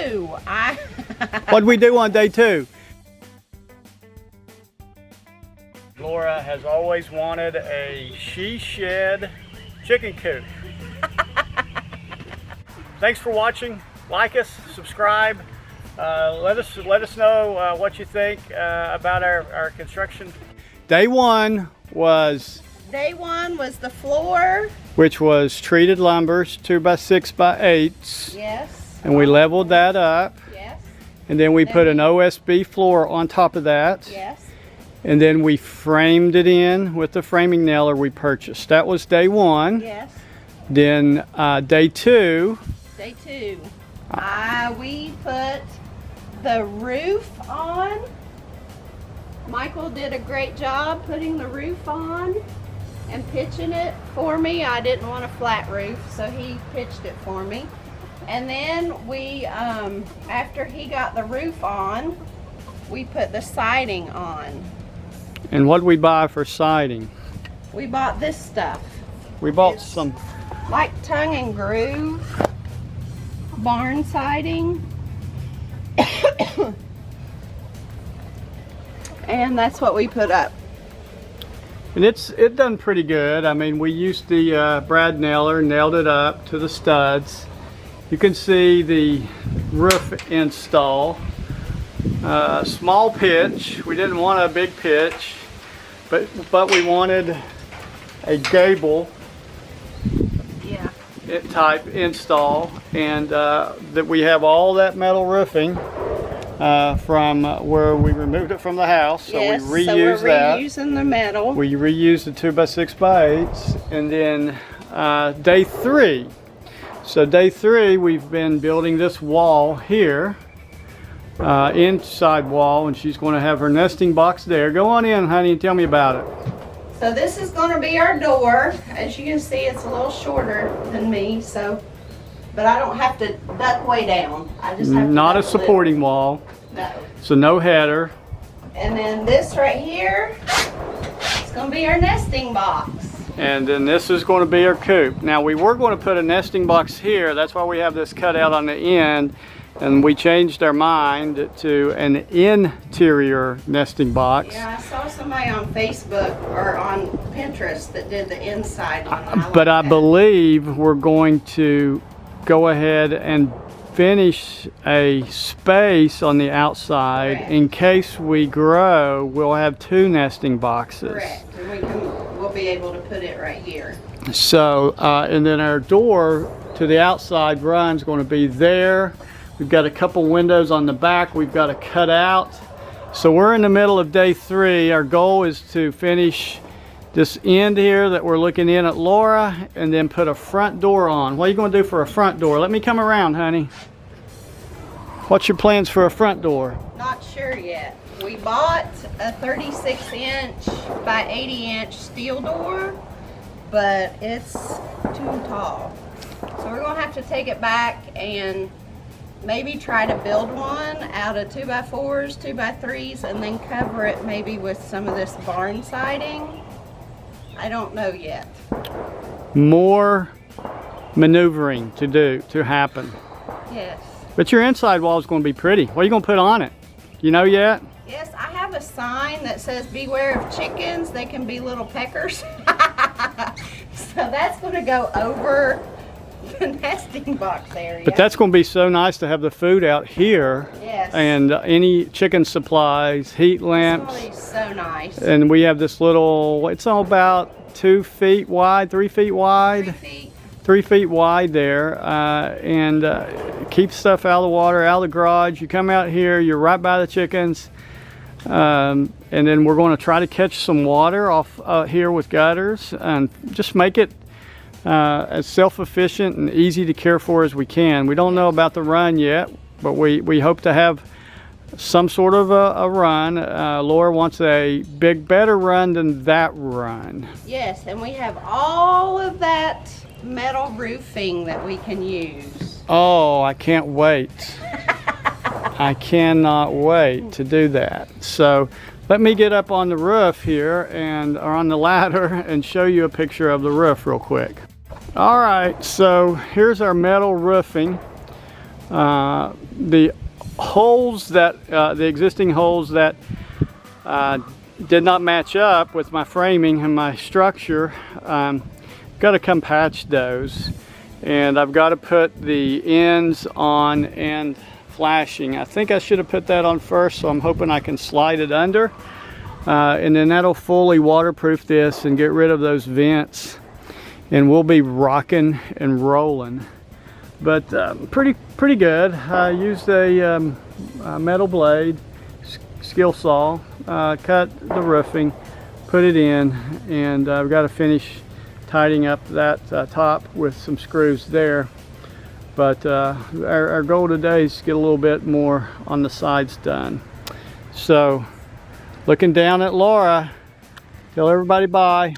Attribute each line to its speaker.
Speaker 1: 2.
Speaker 2: What'd we do on day 2? Laura has always wanted a she shed chicken coop. Thanks for watching. Like us, subscribe. Let us know what you think about our construction. Day 1 was
Speaker 1: the floor.
Speaker 2: Which was treated lumbers, 2x6x8s.
Speaker 1: Yes.
Speaker 2: And we leveled that up.
Speaker 1: Yes.
Speaker 2: And then we put an OSB floor on top of that.
Speaker 1: Yes.
Speaker 2: And then we framed it in with the framing nailer we purchased. That was day 1.
Speaker 1: Yes.
Speaker 2: Then day 2.
Speaker 1: Day 2. We put the roof on. Michael did a great job putting the roof on and pitching it for me. I didn't want a flat roof, so he pitched it for me. And then we, after he got the roof on, we put the siding on.
Speaker 2: And what did we buy for siding?
Speaker 1: We bought this stuff.
Speaker 2: We bought some
Speaker 1: like tongue and groove barn siding. And that's what we put up.
Speaker 2: And it done pretty good. I mean, we used the brad nailer, nailed it up to the studs. You can see the roof install. Small pitch. We didn't want a big pitch, but we wanted a gable type install, and that we have all that metal roofing from where we removed it from the house. So
Speaker 1: yes,
Speaker 2: we reused
Speaker 1: so we're
Speaker 2: that.
Speaker 1: Reusing the metal.
Speaker 2: We reused the 2x6x8s, and then day 3. So day 3, we've been building this wall here, inside wall, and she's going to have her nesting box there. Go on in, honey, and tell me about it.
Speaker 1: So this is going to be our door. As you can see, it's a little shorter than me, so, but I don't have to duck way down. I just have to
Speaker 2: not a
Speaker 1: duck
Speaker 2: supporting wall.
Speaker 1: No.
Speaker 2: So no header.
Speaker 1: And then this right here, it's going to be our nesting box.
Speaker 2: And then this is going to be our coop. Now we were going to put a nesting box here. That's why we have this cut out on the end. And we changed our mind to an interior nesting box.
Speaker 1: Yeah, I saw somebody on Facebook or on Pinterest that did the inside one.
Speaker 2: But I believe we're going to go ahead and finish a space on the outside. Correct. In case we grow. We'll have 2 nesting boxes.
Speaker 1: Correct, and we'll be able to put it right here.
Speaker 2: So, and then our door to the outside run is going to be there. We've got a couple windows on the back we've got to cut out. So we're in the middle of day 3. Our goal is to finish this end here that we're looking in at Laura, and then put a front door on. What are you going to do for a front door? Let me come around, honey. What's your plans for a front door?
Speaker 1: Not sure yet. We bought a 36-inch by 80-inch steel door, but it's too tall. So we're going to have to take it back and maybe try to build one out of 2x4s, 2x3s, and then cover it maybe with some of this barn siding. I don't know yet.
Speaker 2: More maneuvering to happen.
Speaker 1: Yes.
Speaker 2: But your inside wall is going to be pretty. What are you going to put on it? You know yet?
Speaker 1: Yes, I have a sign that says beware of chickens. They can be little peckers. So that's going to go over the nesting box area.
Speaker 2: But that's going to be so nice to have the food out here.
Speaker 1: Yes.
Speaker 2: And any chicken supplies, heat lamps.
Speaker 1: It's so nice.
Speaker 2: And we have this little, it's all about 2 feet wide, 3 feet wide.
Speaker 1: 3 feet.
Speaker 2: 3 feet wide there, and keep stuff out of the water, out of the garage. You come out here, you're right by the chickens. And then we're going to try to catch some water off here with gutters and just make it as self-efficient and easy to care for as we can. We don't know about the run yet, but we hope to have some sort of a run. Laura wants a better run than that run.
Speaker 1: Yes, and we have all of that metal roofing that we can use.
Speaker 2: Oh, I can't wait. I cannot wait to do that. So let me get up on the roof here or on the ladder and show you a picture of the roof real quick. All right, so here's our metal roofing. The holes that, the existing holes that did not match up with my framing and my structure, got to come patch those. And I've got to put the ends on and flashing. I think I should have put that on first, so I'm hoping I can slide it under. And then that'll fully waterproof this and get rid of those vents. And we'll be rocking and rolling. But pretty good. I used a metal blade, skill saw, cut the roofing, put it in, and I've got to finish tidying up that top with some screws there. But our goal today is to get a little bit more on the sides done. So, looking down at Laura, tell everybody bye.